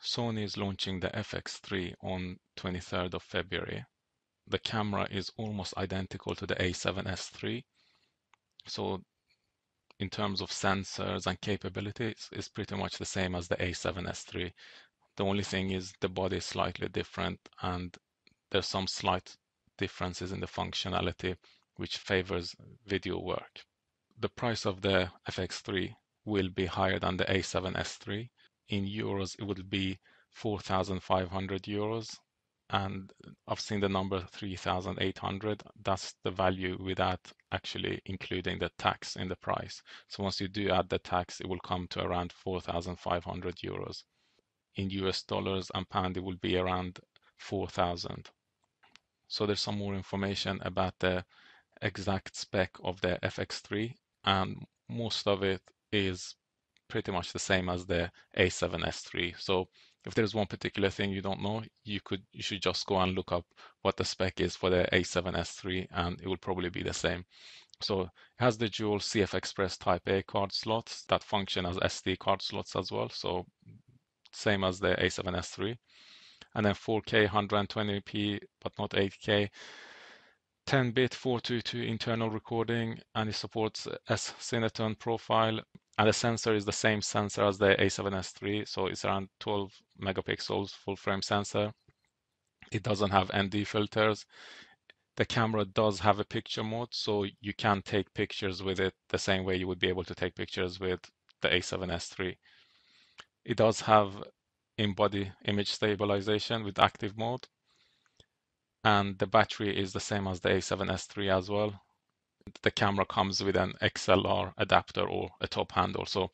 Sony is launching the FX3 on 23rd of February. The camera is almost identical to the A7S III. So in terms of sensors and capabilities, it's pretty much the same as the A7S III. The only thing is the body is slightly different and there's some slight differences in the functionality which favors video work. The price of the FX3 will be higher than the A7S III. In euros, it would be 4,500 euros. And I've seen the number 3,800. That's the value without actually including the tax in the price. So once you do add the tax, it will come to around 4,500 euros. In US dollars and pound, it will be around 4,000. So there's some more information about the exact spec of the FX3, and most of it is pretty much the same as the A7S III. So if there's one particular thing you don't know, you should just go and look up what the spec is for the A7S III, and it will probably be the same. So it has the dual CF Express Type A card slots that function as SD card slots as well. So same as the A7S III. And then 4K 120p, but not 8K. 10-bit 422 internal recording, and it supports S-Cineton profile. And the sensor is the same sensor as the A7S III, so it's around 12 megapixels full frame sensor. It doesn't have ND filters. The camera does have a picture mode, so you can take pictures with it the same way you would be able to take pictures with the A7S III. It does have in-body image stabilization with active mode, and the battery is the same as the A7S III as well. The camera comes with an XLR adapter or a top handle. So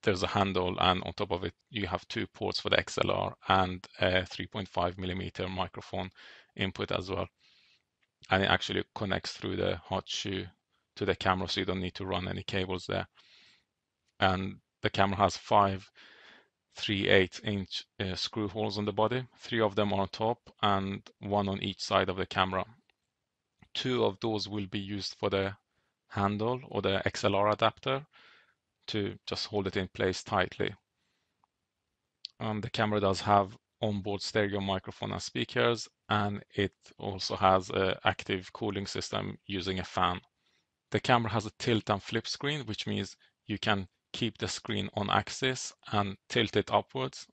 there's a handle, and on top of it, you have two ports for the XLR and a 3.5 millimeter microphone input as well. And it actually connects through the hot shoe to the camera, so you don't need to run any cables there. And the camera has 5 3/8-inch screw holes on the body. 3 of them are on top and 1 on each side of the camera. 2 of those will be used for the handle or the XLR adapter to just hold it in place tightly. The camera does have onboard stereo microphone and speakers, and it also has an active cooling system using a fan. The camera has a tilt and flip screen, which means you can keep the screen on axis and tilt it upwards,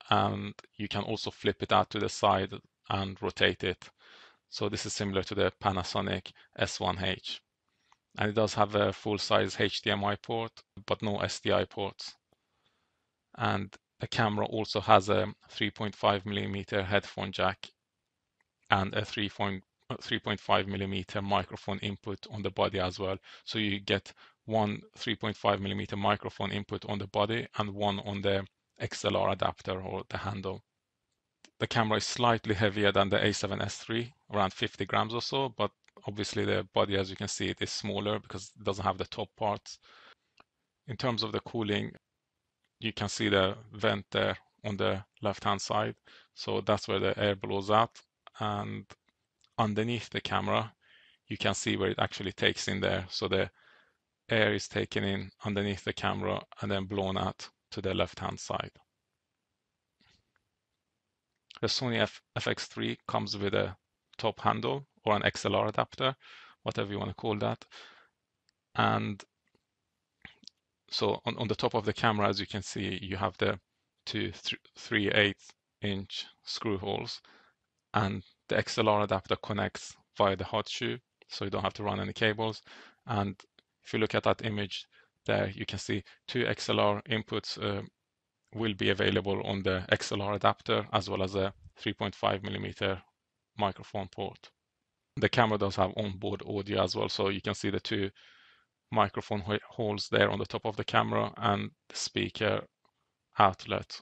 and you can also flip it out to the side and rotate it. So this is similar to the Panasonic S1H. And it does have a full-size HDMI port, but no SDI ports. And the camera also has a 3.5 millimeter headphone jack and a 3.5 millimeter microphone input on the body as well. So you get one 3.5 millimeter microphone input on the body and one on the XLR adapter or the handle. The camera is slightly heavier than the A7S III, around 50 grams or so, but obviously the body, as you can see, it is smaller because it doesn't have the top parts. In terms of the cooling, you can see the vent there on the left-hand side. So that's where the air blows out. And underneath the camera, you can see where it actually takes in there. So the air is taken in underneath the camera and then blown out to the left-hand side. The Sony FX3 comes with a top handle or an XLR adapter, whatever you want to call that. And so on the top of the camera, as you can see, you have the two 3/8-inch screw holes, and the XLR adapter connects via the hot shoe, so you don't have to run any cables. And if you look at that image there, you can see 2 XLR inputs will be available on the XLR adapter, as well as a 3.5 millimeter microphone port. The camera does have onboard audio as well, so you can see the 2 microphone holes there on the top of the camera and the speaker outlet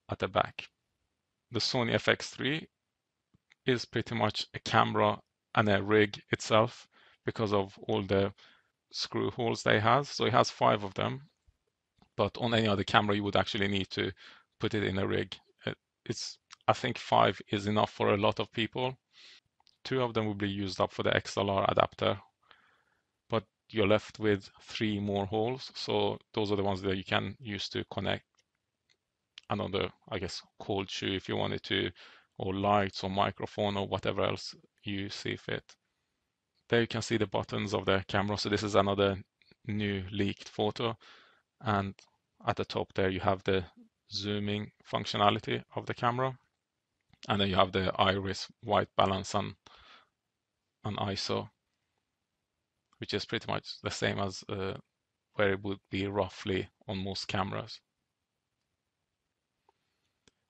at the back. The Sony FX3 is pretty much a camera and a rig itself because of all the screw holes they have. So it has 5 of them, but on any other camera you would actually need to put it in a rig. I think 5 is enough for a lot of people. 2 of them will be used up for the XLR adapter, but you're left with 3 more holes. So those are the ones that you can use to connect another, I guess, cold shoe if you wanted to, or lights or microphone or whatever else you see fit. There you can see the buttons of the camera. So this is another new leaked photo. And at the top there, you have the zooming functionality of the camera. And then you have the iris, white balance, and ISO, which is pretty much the same as where it would be roughly on most cameras.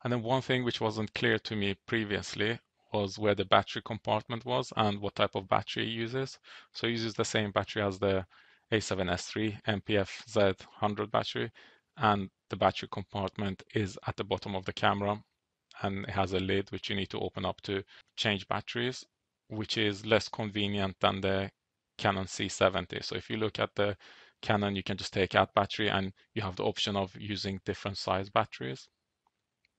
And then one thing which wasn't clear to me previously was where the battery compartment was and what type of battery it uses. So it uses the same battery as the A7S3 NPF Z100 battery, and the battery compartment is at the bottom of the camera, and it has a lid which you need to open up to change batteries, which is less convenient than the Canon C70. So if you look at the Canon, you can just take out battery and you have the option of using different size batteries.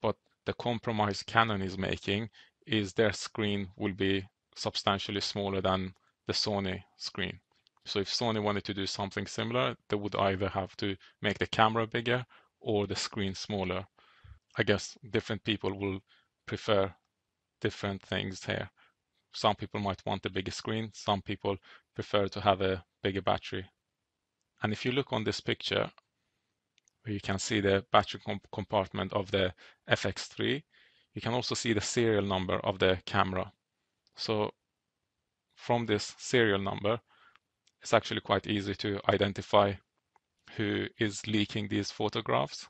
But the compromise Canon is making is their screen will be substantially smaller than the Sony screen. So if Sony wanted to do something similar, they would either have to make the camera bigger or the screen smaller. I guess different people will prefer different things here. Some people might want a bigger screen, some people prefer to have a bigger battery. And if you look on this picture, where you can see the battery compartment of the FX3, you can also see the serial number of the camera. So from this serial number, it's actually quite easy to identify who is leaking these photographs.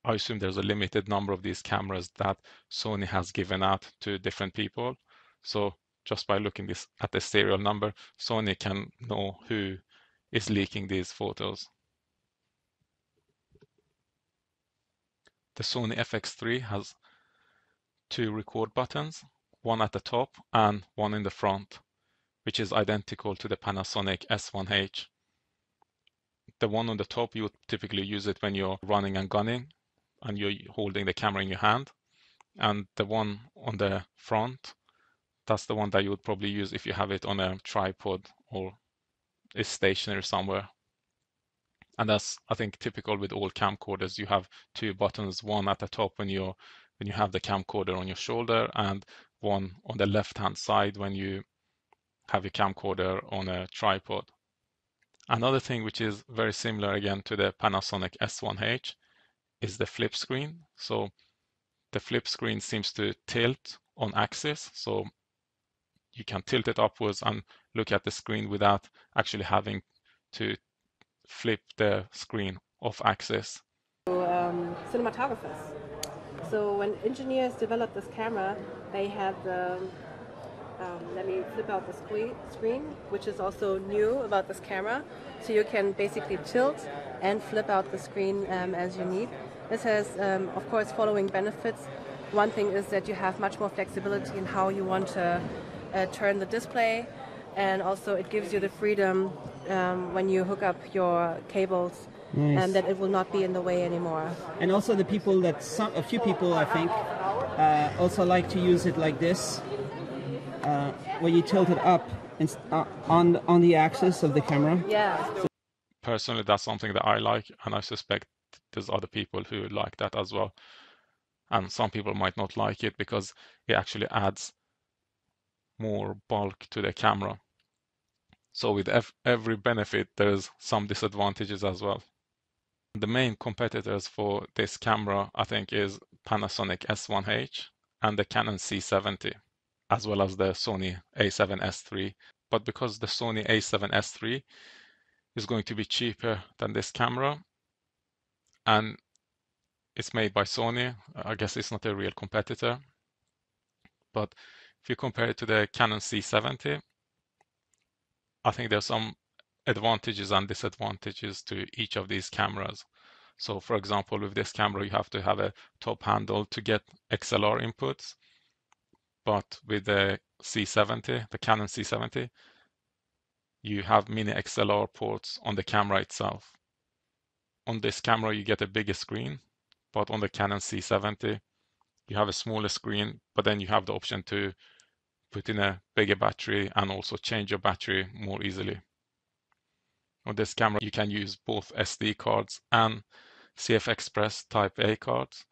I assume there's a limited number of these cameras that Sony has given out to different people. So just by looking at the serial number, Sony can know who is leaking these photos. The Sony FX3 has two record buttons, one at the top and one in the front, which is identical to the Panasonic S1H. The one on the top, you would typically use it when you're running and gunning and you're holding the camera in your hand. And the one on the front, that's the one that you would probably use if you have it on a tripod or is stationary somewhere. And that's, I think, typical with all camcorders. You have two buttons, one at the top when you have the camcorder on your shoulder, and one on the left-hand side when you have your camcorder on a tripod. Another thing which is very similar again to the Panasonic S1H is the flip screen. So the flip screen seems to tilt on axis. So you can tilt it upwards and look at the screen without actually having to flip the screen off axis. Cinematographers. So when engineers developed this camera, they had let me flip out the screen, which is also new about this camera. So you can basically tilt and flip out the screen as you need. This has, of course, following benefits. One thing is that you have much more flexibility in how you want to turn the display, and also it gives you the freedom when you hook up your cables. Nice. And that it will not be in the way anymore. And also the people that a few people I think also like to use it like this, where you tilt it up on the axis of the camera. Yeah. Personally, that's something that I like, and I suspect there's other people who like that as well. And some people might not like it because it actually adds more bulk to the camera. So with every benefit, there's some disadvantages as well. The main competitors for this camera, I think, is Panasonic S1H and the Canon C70, as well as the Sony A7S III. But because the Sony A7S III is going to be cheaper than this camera, and it's made by Sony, I guess it's not a real competitor. But if you compare it to the Canon C70, I think there's some advantages and disadvantages to each of these cameras. So for example, with this camera, you have to have a top handle to get XLR inputs. But with the C70, the Canon C70, you have mini XLR ports on the camera itself. On this camera, you get a bigger screen, but on the Canon C70, you have a smaller screen, but then you have the option to put in a bigger battery and also change your battery more easily. On this camera, you can use both SD cards and CF Express Type A cards.